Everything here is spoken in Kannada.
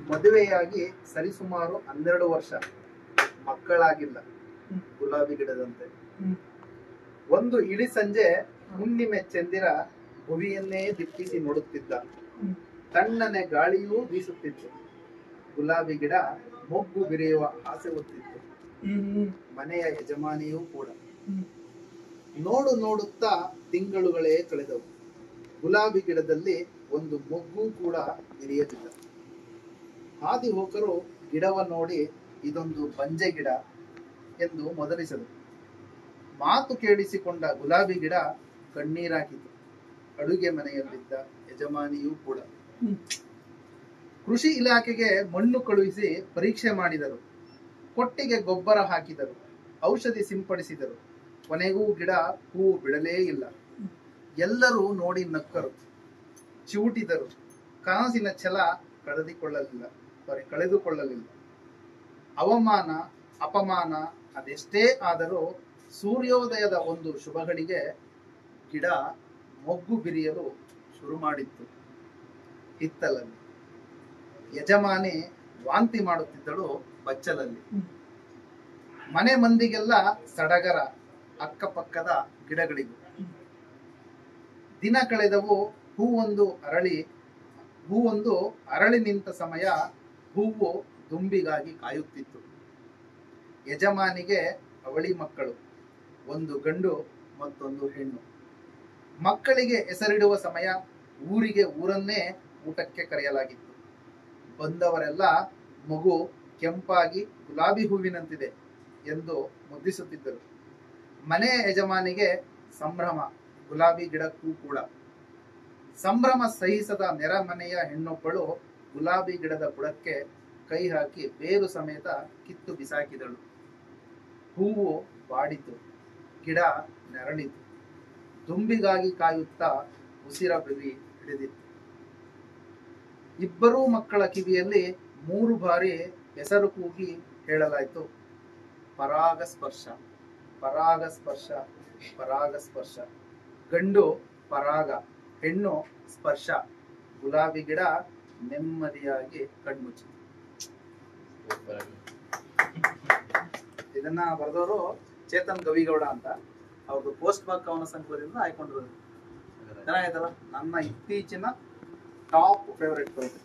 ಮದುವೆಯಾಗಿ ಸರಿಸುಮಾರು 12 ವರ್ಷ, ಮಕ್ಕಳಾಗಿಲ್ಲ. ಗುಲಾಬಿ ಗಿಡದಂತೆ ಒಂದು ಇಳಿ ಸಂಜೆ ಹುಣ್ಣಿಮೆ ಚಂದಿರ ಭುವಿಯನ್ನೇ ದಿಟ್ಟಿಸಿ ನೋಡುತ್ತಿದ್ದ. ತಣ್ಣನೆ ಗಾಳಿಯೂ ಬೀಸುತ್ತಿತ್ತು. ಗುಲಾಬಿ ಗಿಡ ಮೊಗ್ಗು ಬಿರಿಯುವ ಆಸೆ ಹೊತ್ತಿತ್ತು. ಮನೆಯ ಯಜಮಾನಿಯೂ ಕೂಡ. ನೋಡುತ್ತಾ ತಿಂಗಳುಗಳೇ ಕಳೆದವು. ಗುಲಾಬಿ ಗಿಡದಲ್ಲಿ ಒಂದು ಮೊಗ್ಗು ಕೂಡ ಬಿರಿಯಲಿಲ್ಲ. ಹಾದಿ ಹೋಕರು ಗಿಡವ ನೋಡಿ ಇದೊಂದು ಬಂಜೆ ಗಿಡ ಎಂದು ಮೊದಲಿಸಲು. ಮಾತು ಕೇಳಿಸಿಕೊಂಡ ಗುಲಾಬಿ ಗಿಡ ಕಣ್ಣೀರಾಕಿತು. ಅಡುಗೆ ಮನೆಯಲ್ಲಿದ್ದ ಯಜಮಾನಿಯೂ ಕೂಡ. ಕೃಷಿ ಇಲಾಖೆಗೆ ಮಣ್ಣು ಕಳುಹಿಸಿ ಪರೀಕ್ಷೆ ಮಾಡಿದರು. ಕೊಟ್ಟಿಗೆ ಗೊಬ್ಬರ ಹಾಕಿದರು, ಔಷಧಿ ಸಿಂಪಡಿಸಿದರು. ಕೊನೆಗೂ ಗಿಡ ಹೂವು ಬಿಡಲೇ ಇಲ್ಲ. ಎಲ್ಲರೂ ನೋಡಿ ನಕ್ಕರು, ಚಿವುಟಿದರು. ಕನಸಿನ ಛಲ ಕಳೆದುಕೊಳ್ಳಲಿಲ್ಲ. ಅವಮಾನ ಅಪಮಾನ ಅದೆಷ್ಟೇ ಆದರೂ ಸೂರ್ಯೋದಯದ ಒಂದು ಶುಭಗಳಿಗೆ ಗಿಡ ಮೊಗ್ಗು ಬಿರಿಯಲು ಶುರು ಮಾಡಿತ್ತು. ಹಿತ್ತಲಲ್ಲಿ ಯಜಮಾನಿ ವಾಂತಿ ಮಾಡುತ್ತಿದ್ದಳು ಬಚ್ಚಲಲ್ಲಿ. ಮನೆ ಮಂದಿಗೆಲ್ಲ ಸಡಗರ ಅಕ್ಕಪಕ್ಕದ ಗಿಡಗಳಿಗೂ. ದಿನ ಕಳೆದವು. ಹೂವೊಂದು ಅರಳಿ ನಿಂತ ಸಮಯ. ಹೂವು ದುಂಬಿಗಾಗಿ ಕಾಯುತ್ತಿತ್ತು. ಯಜಮಾನಿಗೆ ಅವಳಿ ಮಕ್ಕಳು, ಒಂದು ಗಂಡು ಮತ್ತೊಂದು ಹೆಣ್ಣು. ಮಕ್ಕಳಿಗೆ ಹೆಸರಿಡುವ ಸಮಯ. ಊರನ್ನೇ ಊಟಕ್ಕೆ ಕರೆಯಲಾಗಿತ್ತು. ಬಂದವರೆಲ್ಲ ಮಗು ಕೆಂಪಾಗಿ ಗುಲಾಬಿ ಹೂವಿನಂತಿದೆ ಎಂದು ಮುದ್ದಿಸುತ್ತಿದ್ದರು. ಮನೆಯ ಯಜಮಾನಿಗೆ ಸಂಭ್ರಮ, ಗುಲಾಬಿ ಗಿಡಕ್ಕೂ ಕೂಡ ಸಂಭ್ರಮ. ಸಹಿಸದ ನೆರೆಮನೆಯ ಹೆಣ್ಣೊಬ್ಬಳು ಗುಲಾಬಿ ಗಿಡದ ಬುಡಕ್ಕೆ ಕೈ ಹಾಕಿ ಬೇರು ಸಮೇತ ಕಿತ್ತು ಬಿಸಾಕಿದಳು. ಹೂವು ಬಾಡಿತು, ಗಿಡ ನೆರಳಿತು. ದುಂಬಿಗಾಗಿ ಕಾಯುತ್ತಾ ಉಸಿರ ಬಿರಿ ಹಿಡಿದಿತ್ತು. ಇಬ್ಬರೂ ಮಕ್ಕಳ ಕಿವಿಯಲ್ಲಿ 3 ಬಾರಿ ಹೆಸರು ಕೂಗಿ ಹೇಳಲಾಯಿತು, ಪರಾಗಸ್ಪರ್ಶ, ಪರಾಗಸ್ಪರ್ಶ, ಪರಾಗಸ್ಪರ್ಶ. ಗಂಡು ಪರಾಗ, ಹೆಣ್ಣು ಸ್ಪರ್ಶ. ಗುಲಾಬಿ ಗಿಡ ನೆಮ್ಮದಿಯಾಗಿ ಕಣ್ಮುಚ್ಚಿತು. ಇದನ್ನ ಬರೆದವರು ಚೇತನ್ ಗವಿಗೌಡ ಅಂತ. ಅವ್ರದ್ದು ಪೋಸ್ಟ್ ಬಾಕ್ ಕವನ ಸಂಕಲನದಿಂದ ಆಯ್ಕೊಂಡಿರೋದು. ಚೆನ್ನಾಗಿತ್ತಲ್ಲ, ನನ್ನ ಇತ್ತೀಚಿನ ಟಾಪ್ ಫೇವರೇಟ್ ಕವಿತೆ.